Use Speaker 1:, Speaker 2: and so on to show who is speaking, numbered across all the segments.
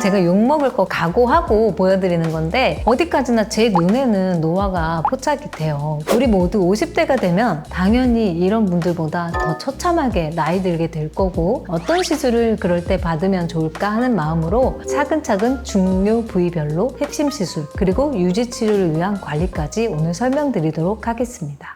Speaker 1: 제가 욕먹을 거 각오하고 보여드리는 건데 어디까지나 제 눈에는 노화가 포착이 돼요. 우리 모두 50대가 되면 당연히 이런 분들보다 더 처참하게 나이 들게 될 거고 어떤 시술을 그럴 때 받으면 좋을까 하는 마음으로 차근차근 중요 부위별로 핵심 시술 그리고 유지 치료를 위한 관리까지 오늘 설명드리도록 하겠습니다.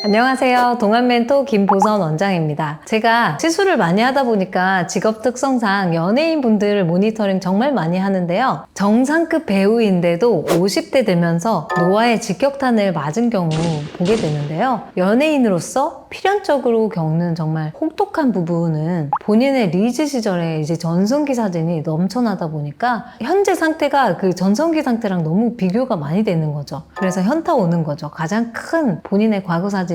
Speaker 1: 안녕하세요. 동안멘토 김보선 원장입니다. 제가 시술을 많이 하다 보니까 직업 특성상 연예인 분들 모니터링 정말 많이 하는데요. 정상급 배우인데도 50대 되면서 노화의 직격탄을 맞은 경우 보게 되는데요. 연예인으로서 필연적으로 겪는 정말 혹독한 부분은 본인의 리즈 시절에 이제 전성기 사진이 넘쳐나다 보니까 현재 상태가 그 전성기 상태랑 너무 비교가 많이 되는 거죠. 그래서 현타 오는 거죠. 가장 큰 본인의 과거 사진이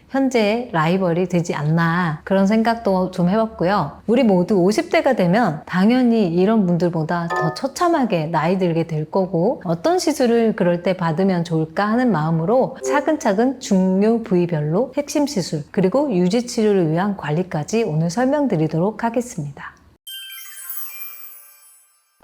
Speaker 1: 현재의 라이벌이 되지 않나 그런 생각도 좀 해봤고요. 우리 모두 50대가 되면 당연히 이런 분들보다 더 처참하게 나이 들게 될 거고 어떤 시술을 그럴 때 받으면 좋을까 하는 마음으로 차근차근 중요 부위별로 핵심 시술 그리고 유지 치료를 위한 관리까지 오늘 설명드리도록 하겠습니다.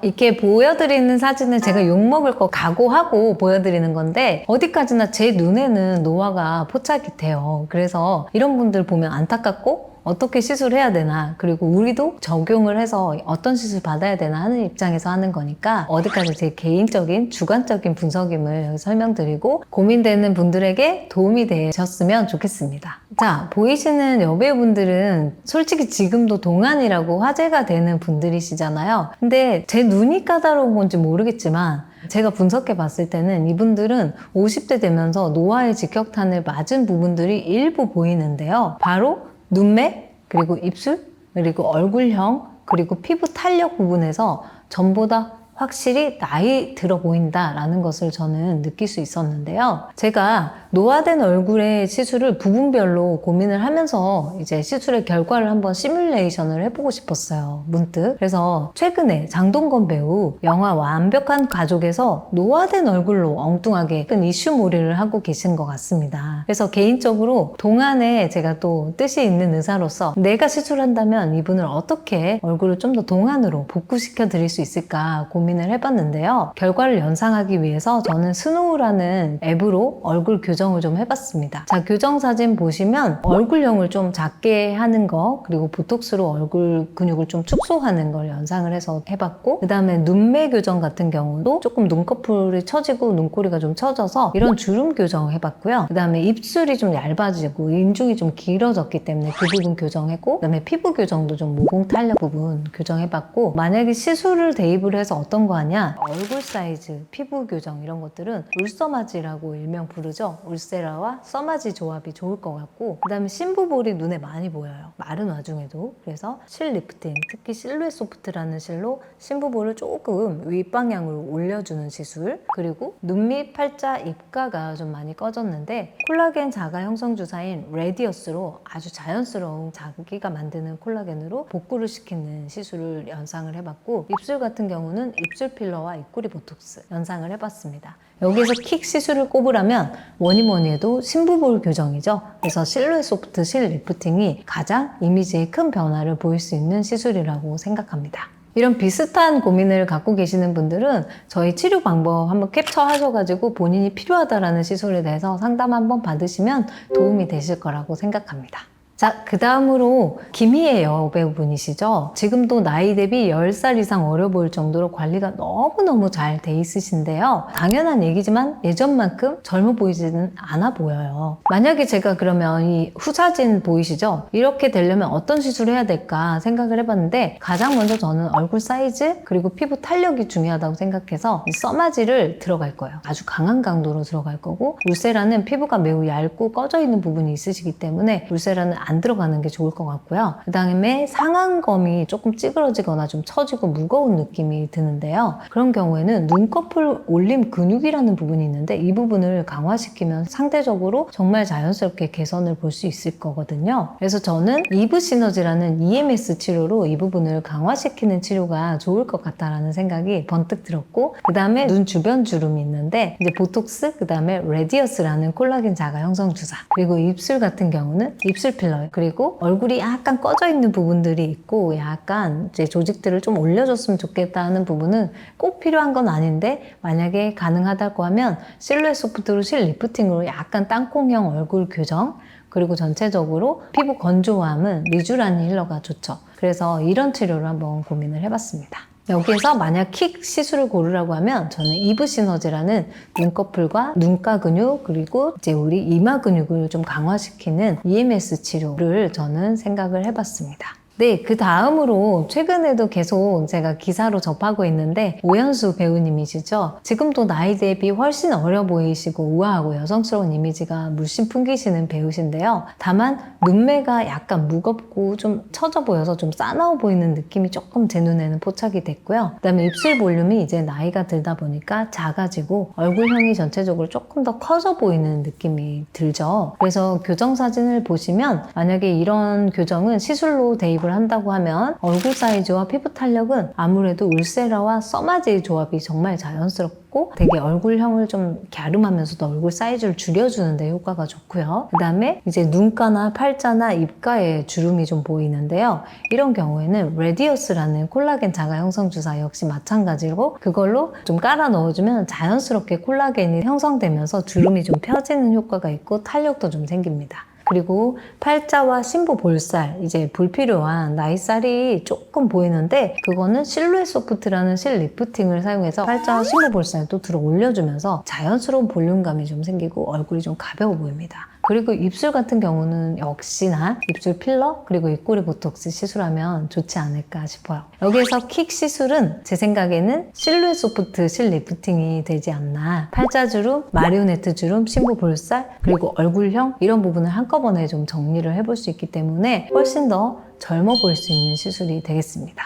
Speaker 1: 이렇게 보여드리는 사진은 제가 욕먹을 거 각오하고 보여드리는 건데 어디까지나 제 눈에는 노화가 포착이 돼요. 그래서 이런 분들 보면 안타깝고 어떻게 시술해야 되나 그리고 우리도 적용을 해서 어떤 시술 받아야 되나 하는 입장에서 하는 거니까 어디까지 제 개인적인 주관적인 분석임을 여기 설명드리고 고민되는 분들에게 도움이 되셨으면 좋겠습니다. 자, 보이시는 여배우분들은 솔직히 지금도 동안이라고 화제가 되는 분들이시잖아요. 근데 제 눈이 까다로운 건지 모르겠지만 제가 분석해 봤을 때는 이분들은 50대 되면서 노화의 직격탄을 맞은 부분들이 일부 보이는데요. 바로 눈매, 그리고 입술, 그리고 얼굴형, 그리고 피부 탄력 부분에서 전보다 확실히 나이 들어 보인다라는 것을 저는 느낄 수 있었는데요. 제가 노화된 얼굴의 시술을 부분별로 고민을 하면서 이제 시술의 결과를 한번 시뮬레이션을 해보고 싶었어요. 문득. 그래서 최근에 장동건 배우 영화 완벽한 가족에서 노화된 얼굴로 엉뚱하게 큰 이슈몰이를 하고 계신 것 같습니다. 그래서 개인적으로 동안에 제가 또 뜻이 있는 의사로서 내가 시술한다면 이분을 어떻게 얼굴을 좀 더 동안으로 복구시켜 드릴 수 있을까 고민을 해봤는데요. 결과를 연상하기 위해서 저는 스노우라는 앱으로 얼굴 교정을 좀 해봤습니다. 자, 교정 사진 보시면 얼굴형을 좀 작게 하는 거 그리고 보톡스로 얼굴 근육을 좀 축소하는 걸 연상을 해서 해봤고 그 다음에 눈매 교정 같은 경우도 조금 눈꺼풀이 처지고 눈꼬리가 좀 처져서 이런 주름 교정 해봤고요. 그 다음에 입술이 좀 얇아지고 인중이 좀 길어졌기 때문에 그 부분 교정했고 그 다음에 피부 교정도 좀 모공 탄력 부분 교정해봤고 만약에 시술을 대입을 해서 어떤 거 하냐 얼굴 사이즈, 피부 교정 이런 것들은 울서마지라고 일명 부르죠. 울세라와 써마지 조합이 좋을 것 같고 그 다음에 심부볼이 눈에 많이 보여요. 마른 와중에도. 그래서 실 리프팅, 특히 실루엣 소프트라는 실로 심부볼을 조금 윗방향으로 올려주는 시술 그리고 눈 밑, 팔자, 입가가 좀 많이 꺼졌는데 콜라겐 자가 형성 주사인 레디어스로 아주 자연스러운 자기가 만드는 콜라겐으로 복구를 시키는 시술을 연상을 해봤고 입술 같은 경우는 입술 필러와 입꼬리 보톡스 연상을 해봤습니다. 여기에서 킥 시술을 꼽으라면 뭐니 해도 심부볼 교정이죠. 그래서 실루엣 소프트 실 리프팅이 가장 이미지에 큰 변화를 보일 수 있는 시술이라고 생각합니다. 이런 비슷한 고민을 갖고 계시는 분들은 저희 치료 방법 한번 캡처하셔가지고 본인이 필요하다라는 시술에 대해서 상담 한번 받으시면 도움이 되실 거라고 생각합니다. 자, 그 다음으로 김희애 여배우분이시죠. 지금도 나이 대비 10살 이상 어려 보일 정도로 관리가 너무너무 잘 돼 있으신데요. 당연한 얘기지만 예전만큼 젊어 보이지는 않아 보여요. 만약에 제가 그러면 이 후사진 보이시죠? 이렇게 되려면 어떤 시술을 해야 될까 생각을 해봤는데 가장 먼저 저는 얼굴 사이즈 그리고 피부 탄력이 중요하다고 생각해서 이 써마지를 들어갈 거예요. 아주 강한 강도로 들어갈 거고 울세라는 피부가 매우 얇고 꺼져 있는 부분이 있으시기 때문에 울세라는 안 들어가는 게 좋을 것 같고요. 그 다음에 상안검이 조금 찌그러지거나 좀 처지고 무거운 느낌이 드는데요. 그런 경우에는 눈꺼풀 올림 근육이라는 부분이 있는데 이 부분을 강화시키면 상대적으로 정말 자연스럽게 개선을 볼 수 있을 거거든요. 그래서 저는 이브 시너지라는 EMS 치료로 이 부분을 강화시키는 치료가 좋을 것 같다라는 생각이 번뜩 들었고 그 다음에 눈 주변 주름이 있는데 이제 보톡스 그 다음에 레디어스라는 콜라겐 자가 형성 주사 그리고 입술 같은 경우는 입술 필러 달라요. 그리고 얼굴이 약간 꺼져 있는 부분들이 있고 약간 이제 조직들을 좀 올려줬으면 좋겠다는 부분은 꼭 필요한 건 아닌데 만약에 가능하다고 하면 실루엣 소프트로 실 리프팅으로 약간 땅콩형 얼굴 교정 그리고 전체적으로 피부 건조함은 리쥬라니 힐러가 좋죠. 그래서 이런 치료를 한번 고민을 해봤습니다. 여기에서 만약 킥 시술을 고르라고 하면 저는 이브 시너지라는 눈꺼풀과 눈가 근육 그리고 이제 우리 이마 근육을 좀 강화시키는 EMS 치료를 저는 생각을 해봤습니다. 네, 그 다음으로 최근에도 계속 제가 기사로 접하고 있는데 오연수 배우님이시죠. 지금도 나이 대비 훨씬 어려 보이시고 우아하고 여성스러운 이미지가 물씬 풍기시는 배우신데요. 다만 눈매가 약간 무겁고 좀 처져 보여서 좀 싸나워 보이는 느낌이 조금 제 눈에는 포착이 됐고요. 그 다음에 입술 볼륨이 이제 나이가 들다 보니까 작아지고 얼굴형이 전체적으로 조금 더 커져 보이는 느낌이 들죠. 그래서 교정 사진을 보시면 만약에 이런 교정은 시술로 대입 한다고 하면 얼굴 사이즈와 피부 탄력은 아무래도 울세라와 써마제의 조합이 정말 자연스럽고 되게 얼굴형을 좀 갸름하면서도 얼굴 사이즈를 줄여주는 데 효과가 좋고요. 그 다음에 이제 눈가나 팔자나 입가에 주름이 좀 보이는데요. 이런 경우에는 레디어스라는 콜라겐 자가 형성 주사 역시 마찬가지로 그걸로 좀 깔아 넣어주면 자연스럽게 콜라겐이 형성되면서 주름이 좀 펴지는 효과가 있고 탄력도 좀 생깁니다. 그리고 팔자와 심부 볼살, 이제 불필요한 나이살이 조금 보이는데 그거는 실루엣 소프트라는 실 리프팅을 사용해서 팔자와 심부 볼살도 들어 올려주면서 자연스러운 볼륨감이 좀 생기고 얼굴이 좀 가벼워 보입니다. 그리고 입술 같은 경우는 역시나 입술 필러 그리고 입꼬리 보톡스 시술하면 좋지 않을까 싶어요. 여기에서 킥 시술은 제 생각에는 실루엣 소프트 실 리프팅이 되지 않나. 팔자주름, 마리오네트 주름, 심부 볼살 그리고 얼굴형 이런 부분을 한꺼번에 좀 정리를 해볼 수 있기 때문에 훨씬 더 젊어 보일 수 있는 시술이 되겠습니다.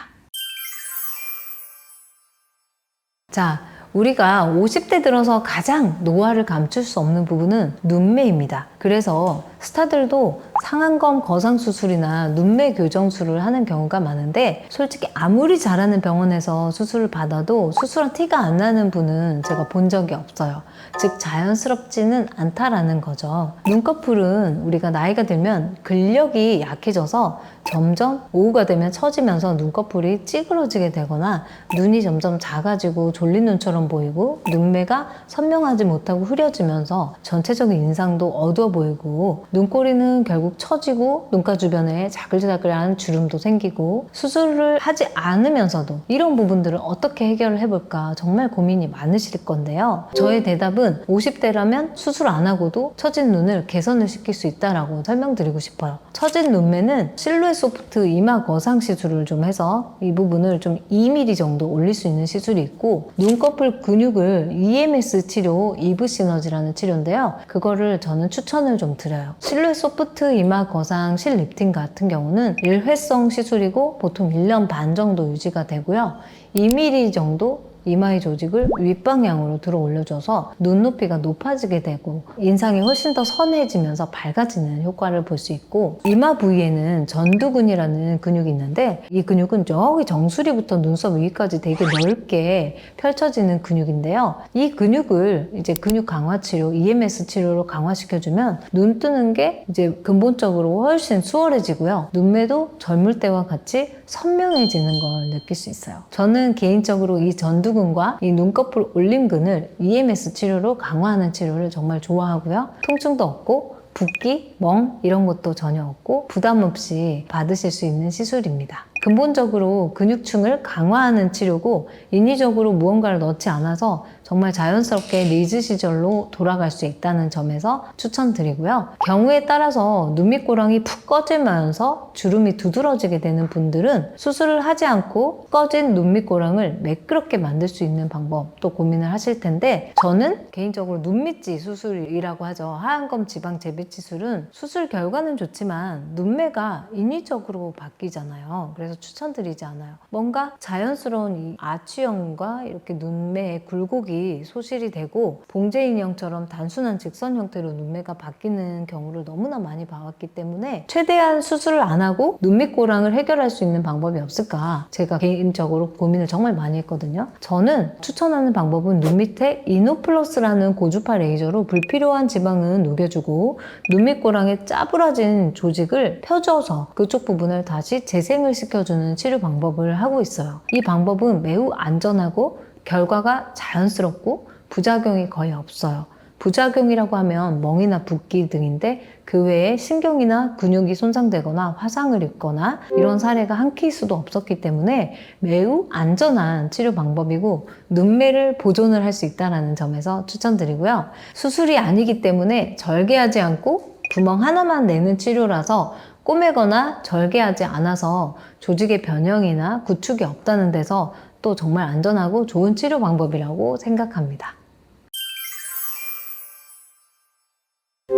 Speaker 1: 자, 우리가 50대 들어서 가장 노화를 감출 수 없는 부분은 눈매입니다. 그래서 스타들도 상안검 거상수술이나 눈매 교정술을 하는 경우가 많은데 솔직히 아무리 잘하는 병원에서 수술을 받아도 수술한 티가 안 나는 분은 제가 본 적이 없어요. 즉 자연스럽지는 않다라는 거죠. 눈꺼풀은 우리가 나이가 들면 근력이 약해져서 점점 오후가 되면 처지면서 눈꺼풀이 찌그러지게 되거나 눈이 점점 작아지고 졸린 눈처럼 보이고 눈매가 선명하지 못하고 흐려지면서 전체적인 인상도 어두워 보이고 눈꼬리는 결국 처지고 눈가 주변에 자글자글한 주름도 생기고 수술을 하지 않으면서도 이런 부분들을 어떻게 해결을 해볼까 정말 고민이 많으실 건데요. 저의 대답은 50대라면 수술 안 하고도 처진 눈을 개선을 시킬 수 있다라고 설명드리고 싶어요. 처진 눈매는 실루엣 소프트 이마 거상 시술을 좀 해서 이 부분을 좀 2mm 정도 올릴 수 있는 시술이 있고 눈꺼풀 근육을 EMS 치료 이브 시너지라는 치료인데요. 그거를 저는 추천을 좀 드려요. 실루엣 소프트 이마 거상 실 리프팅 같은 경우는 일회성 시술이고 보통 1년 반 정도 유지가 되고요. 2mm 정도 이마의 조직을 윗방향으로 들어 올려줘서 눈높이가 높아지게 되고 인상이 훨씬 더 선해지면서 밝아지는 효과를 볼 수 있고 이마 부위에는 전두근이라는 근육이 있는데 이 근육은 저기 정수리부터 눈썹 위까지 되게 넓게 펼쳐지는 근육인데요. 이 근육을 이제 근육 강화 치료, EMS 치료로 강화시켜주면 눈 뜨는 게 이제 근본적으로 훨씬 수월해지고요. 눈매도 젊을 때와 같이 선명해지는 걸 느낄 수 있어요. 저는 개인적으로 이 전두근과 이 눈꺼풀 올림근을 EMS 치료로 강화하는 치료를 정말 좋아하고요. 통증도 없고 붓기, 멍 이런 것도 전혀 없고 부담 없이 받으실 수 있는 시술입니다. 근본적으로 근육층을 강화하는 치료고 인위적으로 무언가를 넣지 않아서 정말 자연스럽게 리즈 시절로 돌아갈 수 있다는 점에서 추천드리고요. 경우에 따라서 눈밑고랑이 푹 꺼지면서 주름이 두드러지게 되는 분들은 수술을 하지 않고 꺼진 눈밑고랑을 매끄럽게 만들 수 있는 방법도 고민을 하실 텐데 저는 개인적으로 눈밑지 수술이라고 하죠. 하안검 지방 재배치술은 수술 결과는 좋지만 눈매가 인위적으로 바뀌잖아요. 그래서 추천드리지 않아요. 뭔가 자연스러운 이 아치형과 이렇게 눈매의 굴곡이 눈썹이 소실이 되고 봉제 인형처럼 단순한 직선 형태로 눈매가 바뀌는 경우를 너무나 많이 봐왔기 때문에 최대한 수술을 안 하고 눈밑고랑을 해결할 수 있는 방법이 없을까 제가 개인적으로 고민을 정말 많이 했거든요. 저는 추천하는 방법은 눈 밑에 이노플러스라는 고주파 레이저로 불필요한 지방은 녹여주고 눈밑고랑에 짜부러진 조직을 펴줘서 그쪽 부분을 다시 재생을 시켜주는 치료 방법을 하고 있어요. 이 방법은 매우 안전하고 결과가 자연스럽고 부작용이 거의 없어요. 부작용이라고 하면 멍이나 붓기 등인데 그 외에 신경이나 근육이 손상되거나 화상을 입거나 이런 사례가 한 케이스도 없었기 때문에 매우 안전한 치료 방법이고 눈매를 보존을 할 수 있다는 점에서 추천드리고요. 수술이 아니기 때문에 절개하지 않고 구멍 하나만 내는 치료라서 꼬매거나 절개하지 않아서 조직의 변형이나 구축이 없다는 데서 또 정말 안전하고 좋은 치료 방법이라고 생각합니다.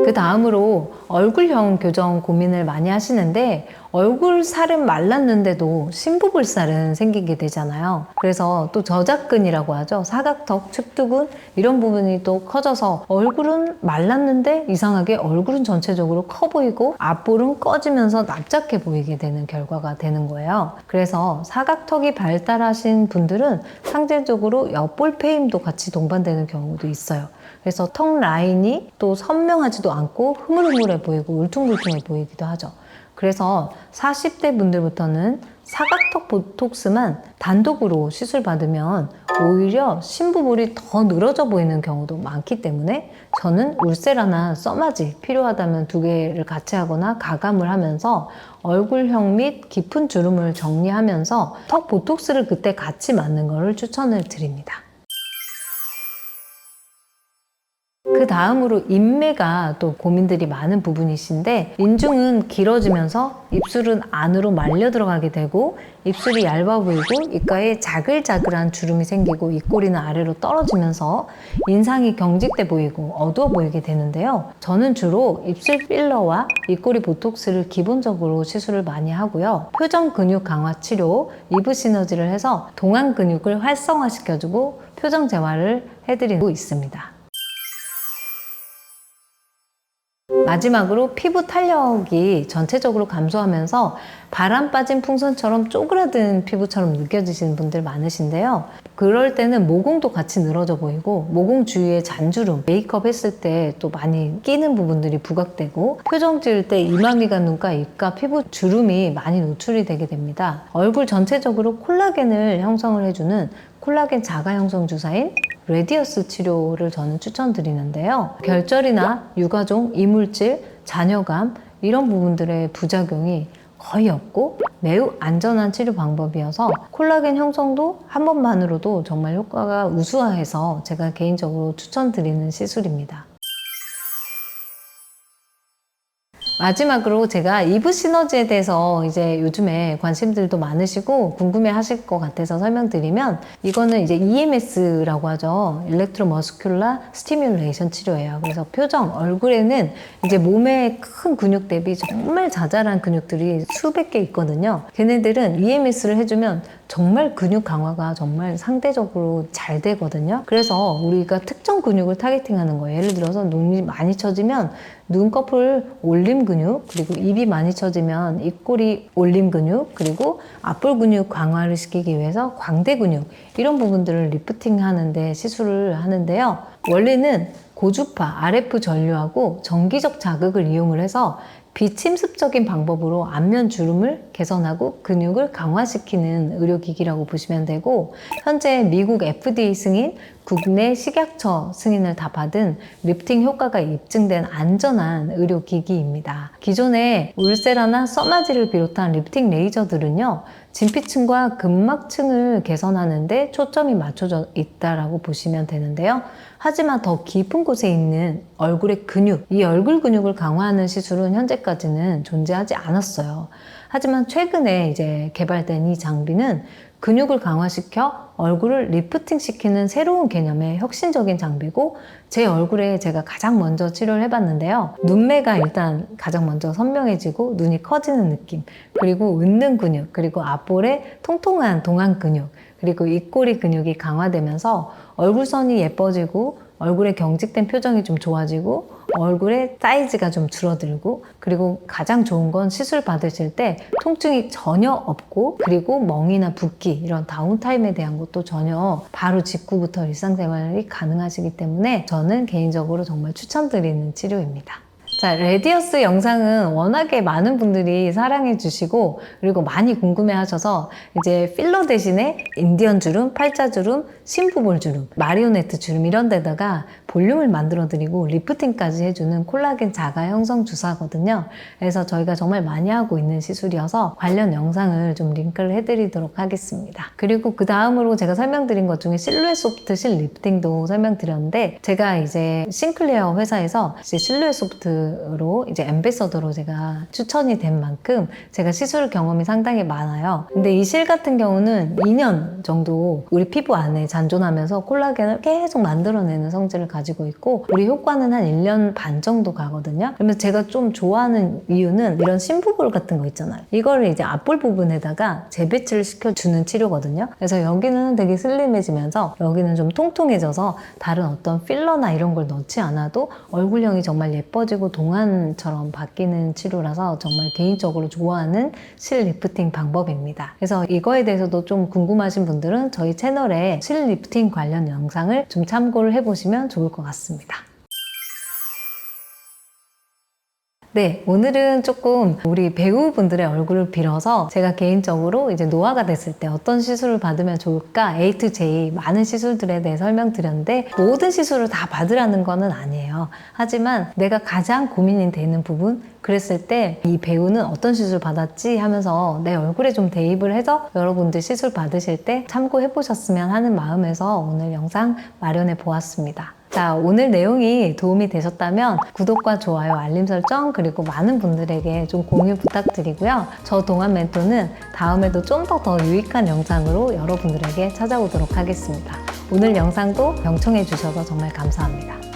Speaker 1: 그 다음으로 얼굴형 교정 고민을 많이 하시는데 얼굴 살은 말랐는데도 심부불살은 생기게 되잖아요. 그래서 또 저작근이라고 하죠. 사각턱, 측두근 이런 부분이 또 커져서 얼굴은 말랐는데 이상하게 얼굴은 전체적으로 커 보이고 앞볼은 꺼지면서 납작해 보이게 되는 결과가 되는 거예요. 그래서 사각턱이 발달하신 분들은 상대적으로 옆볼 패임도 같이 동반되는 경우도 있어요. 그래서 턱 라인이 또 선명하지도 않고 흐물흐물해 보이고 울퉁불퉁해 보이기도 하죠. 그래서 40대 분들부터는 사각턱 보톡스만 단독으로 시술 받으면 오히려 심부볼이 더 늘어져 보이는 경우도 많기 때문에 저는 울세라나 써마지 필요하다면 두 개를 같이 하거나 가감을 하면서 얼굴형 및 깊은 주름을 정리하면서 턱 보톡스를 그때 같이 맞는 것을 추천을 드립니다. 그 다음으로 인매가 또 고민들이 많은 부분이신데 인중은 길어지면서 입술은 안으로 말려 들어가게 되고 입술이 얇아 보이고 입가에 자글자글한 주름이 생기고 입꼬리는 아래로 떨어지면서 인상이 경직돼 보이고 어두워 보이게 되는데요. 저는 주로 입술 필러와 입꼬리 보톡스를 기본적으로 시술을 많이 하고요. 표정 근육 강화 치료, 이브 시너지를 해서 동안 근육을 활성화시켜주고 표정 재활을 해드리고 있습니다. 마지막으로 피부 탄력이 전체적으로 감소하면서 바람 빠진 풍선처럼 쪼그라든 피부처럼 느껴지시는 분들 많으신데요. 그럴 때는 모공도 같이 늘어져 보이고 모공 주위에 잔주름, 메이크업 했을 때 또 많이 끼는 부분들이 부각되고 표정 지을 때 이마미가 눈가, 입가, 피부 주름이 많이 노출이 되게 됩니다. 얼굴 전체적으로 콜라겐을 형성을 해주는 콜라겐 자가 형성 주사인 레디어스 치료를 저는 추천드리는데요. 결절이나 유가종, 이물질, 잔여감 이런 부분들의 부작용이 거의 없고 매우 안전한 치료 방법이어서 콜라겐 형성도 한 번만으로도 정말 효과가 우수해서 제가 개인적으로 추천드리는 시술입니다. 마지막으로 제가 이브 시너지에 대해서 이제 요즘에 관심들도 많으시고 궁금해 하실 것 같아서 설명드리면 이거는 이제 EMS라고 하죠. 일렉트로머스큘라 스티뮬레이션 치료예요. 그래서 표정, 얼굴에는 이제 몸의 큰 근육 대비 정말 자잘한 근육들이 수백 개 있거든요. 걔네들은 EMS를 해주면 정말 근육 강화가 정말 상대적으로 잘 되거든요. 그래서 우리가 특정 근육을 타겟팅하는 거예요. 예를 들어서 눈이 많이 처지면 눈꺼풀 올림 근육, 그리고 입이 많이 처지면 입꼬리 올림 근육, 그리고 앞볼 근육 강화를 시키기 위해서 광대 근육 이런 부분들을 리프팅 하는데 시술을 하는데요. 원래는 고주파 RF 전류하고 전기적 자극을 이용을 해서 비침습적인 방법으로 안면 주름을 개선하고 근육을 강화시키는 의료기기라고 보시면 되고 현재 미국 FDA 승인, 국내 식약처 승인을 다 받은 리프팅 효과가 입증된 안전한 의료기기입니다. 기존의 울세라나 써마지를 비롯한 리프팅 레이저들은요. 진피층과 근막층을 개선하는 데 초점이 맞춰져 있다고 보시면 되는데요. 하지만 더 깊은 곳에 있는 얼굴의 근육, 이 얼굴 근육을 강화하는 시술은 현재까지는 존재하지 않았어요. 하지만 최근에 이제 개발된 이 장비는 근육을 강화시켜 얼굴을 리프팅시키는 새로운 개념의 혁신적인 장비고 제 얼굴에 제가 가장 먼저 치료를 해봤는데요. 눈매가 일단 가장 먼저 선명해지고 눈이 커지는 느낌, 그리고 웃는 근육, 그리고 앞볼에 통통한 동안 근육, 그리고 입꼬리 근육이 강화되면서 얼굴선이 예뻐지고 얼굴에 경직된 표정이 좀 좋아지고 얼굴의 사이즈가 좀 줄어들고, 그리고 가장 좋은 건 시술 받으실 때 통증이 전혀 없고, 그리고 멍이나 붓기 이런 다운타임에 대한 것도 전혀 바로 직후부터 일상생활이 가능하시기 때문에 저는 개인적으로 정말 추천드리는 치료입니다. 자, 레디어스 영상은 워낙에 많은 분들이 사랑해 주시고 그리고 많이 궁금해 하셔서 이제 필러 대신에 인디언 주름, 팔자주름, 심부볼 주름, 마리오네트 주름 이런 데다가 볼륨을 만들어 드리고 리프팅까지 해주는 콜라겐 자가 형성 주사거든요. 그래서 저희가 정말 많이 하고 있는 시술이어서 관련 영상을 좀 링크를 해드리도록 하겠습니다. 그리고 그 다음으로 제가 설명드린 것 중에 실루엣 소프트 실 리프팅도 설명드렸는데, 제가 이제 싱클레어 회사에서 이제 실루엣 소프트로 이제 앰베서더로 제가 추천이 된 만큼 제가 시술 경험이 상당히 많아요. 근데 이 실 같은 경우는 2년 정도 우리 피부 안에 잔존하면서 콜라겐을 계속 만들어내는 성질을 가지고 있고, 우리 효과는 한 1년 반 정도 가거든요. 그러면 제가 좀 좋아하는 이유는 이런 심부볼 같은 거 있잖아요. 이거를 이제 앞볼 부분에다가 재배치를 시켜주는 치료거든요. 그래서 여기는 되게 슬림해지면서 여기는 좀 통통해져서 다른 어떤 필러나 이런 걸 넣지 않아도 얼굴형이 정말 예뻐지고 동안처럼 바뀌는 치료라서 정말 개인적으로 좋아하는 실 리프팅 방법입니다. 그래서 이거에 대해서도 좀 궁금하신 분들은 저희 채널에 실 리프팅 관련 영상을 좀 참고를 해보시면 좋을 것 같습니다. 네, 오늘은 조금 우리 배우분들의 얼굴을 빌어서 제가 개인적으로 이제 노화가 됐을 때 어떤 시술을 받으면 좋을까 A to J 많은 시술들에 대해 설명드렸는데, 모든 시술을 다 받으라는 거는 아니에요. 하지만 내가 가장 고민이 되는 부분, 그랬을 때 이 배우는 어떤 시술 받았지 하면서 내 얼굴에 좀 대입을 해서 여러분들 시술 받으실 때 참고해 보셨으면 하는 마음에서 오늘 영상 마련해 보았습니다. 자, 오늘 내용이 도움이 되셨다면 구독과 좋아요, 알림 설정, 그리고 많은 분들에게 좀 공유 부탁드리고요. 저 동안 멘토는 다음에도 좀 더 유익한 영상으로 여러분들에게 찾아오도록 하겠습니다. 오늘 영상도 경청해 주셔서 정말 감사합니다.